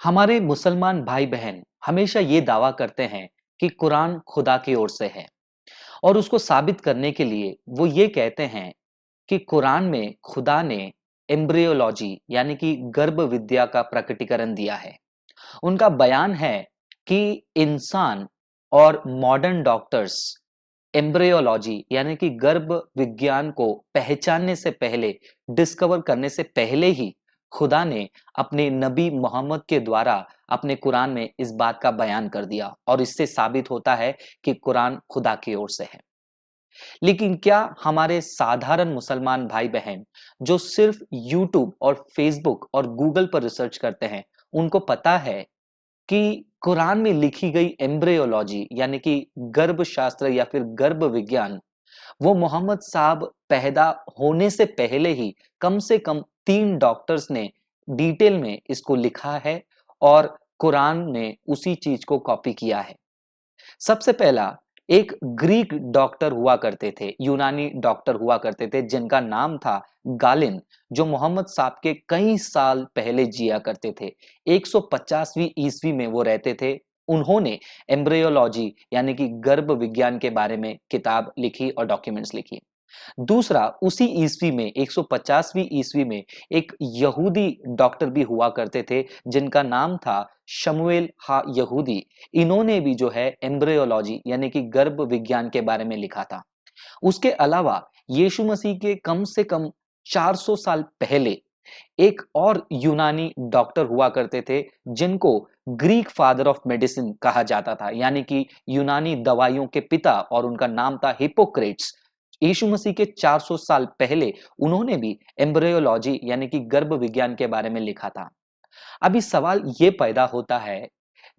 हमारे मुसलमान भाई बहन हमेशा ये दावा करते हैं कि कुरान खुदा की ओर से है और उसको साबित करने के लिए वो ये कहते हैं कि कुरान में खुदा ने एम्ब्रियोलॉजी यानी कि गर्भ विद्या का प्रकटीकरण दिया है। उनका बयान है कि इंसान और मॉडर्न डॉक्टर्स एम्ब्रियोलॉजी यानी कि गर्भ विज्ञान को पहचानने से पहले, डिस्कवर करने से पहले ही खुदा ने अपने नबी मोहम्मद के द्वारा अपने कुरान में इस बात का बयान कर दिया और इससे साबित होता है कि कुरान खुदा की ओर से है। लेकिन क्या हमारे साधारण मुसलमान भाई बहन जो सिर्फ यूट्यूब और फेसबुक और गूगल पर रिसर्च करते हैं, उनको पता है कि कुरान में लिखी गई एम्ब्रियोलॉजी यानी कि गर्भ शास्त्र या फिर गर्भ विज्ञान वो मोहम्मद साहब पैदा होने से पहले ही कम से कम 3 डॉक्टर्स ने डिटेल में इसको लिखा है और कुरान ने उसी चीज को कॉपी किया है। सबसे पहला एक ग्रीक डॉक्टर हुआ करते थे, यूनानी डॉक्टर हुआ करते थे जिनका नाम था गालिन, जो मोहम्मद साहब के कई साल पहले जिया करते थे। 150वीं ईस्वी में वो रहते थे। उन्होंने एम्ब्रियोलॉजी यानी कि गर्भ विज्ञान के बारे में किताब लिखी और डॉक्यूमेंट्स लिखी। दूसरा, उसी ईस्वी में 150वीं ईस्वी में एक यहूदी डॉक्टर भी हुआ करते थे जिनका नाम था शमूएल हा यहूदी। इन्होंने भी जो है एम्ब्रियोलॉजी यानी कि गर्भ विज्ञान के बारे में लिखा था। उसके अलावा यीशु मसीह के कम से कम 400 साल पहले एक और यूनानी डॉक्टर हुआ करते थे जिनको ग्रीक फादर ऑफ मेडिसिन कहा जाता था, यानी कि यूनानी दवाइयों के पिता, और उनका नाम था हिपोक्रेट्स। यीशु मसीह के 400 साल पहले उन्होंने भी एम्ब्रियोलॉजी यानी कि गर्भ विज्ञान के बारे में लिखा था। अभी सवाल ये पैदा होता है,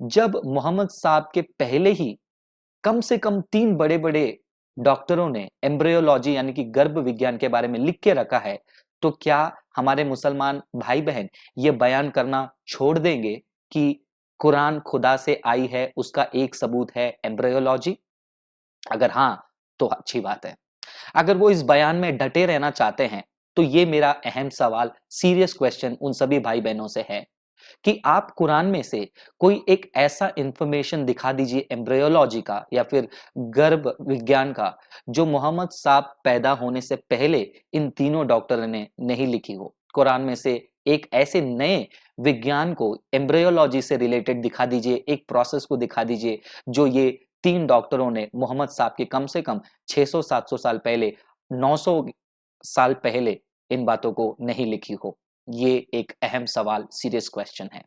जब मोहम्मद साहब के पहले ही कम से कम 3 बड़े-बड़े डॉक्टरों ने एम्ब्रियोलॉजी यानी कि गर्भ विज्ञान के बारे में लिख के रखा है, तो क्या हमारे मुसलमान भाई-बहन ये बयान करना छोड़ देंगे कि कुरान खुदा से आई है, उसका एक सबूत है एम्ब्रियोलॉजी? अगर हाँ, तो अच्छी बात है। अगर वो इस बयान में डटे रहना चाहते हैं, तो ये मेरा अहम सवाल, सीरियस क्वेश्चन उन सभी भाई-बहनों से है कि आप कुरान में से कोई एक ऐसा इंफॉर्मेशन दिखा दीजिए एम्ब्रियोलॉजी का या फिर गर्भ विज्ञान का, जो मोहम्मद साहब पैदा होने से पहले इन तीनों डॉक्टरों ने नहीं लिखी हो। कुरान में से एक ऐसे नए विज्ञान को एम्ब्रियोलॉजी से रिलेटेड दिखा दीजिए, एक प्रोसेस को दिखा दीजिए जो ये 3 डॉक्टरों ने मोहम्मद साहब के कम से कम 600-700 साल पहले, 900 साल पहले इन बातों को नहीं लिखी हो। ये एक अहम सवाल, सीरियस क्वेश्चन है।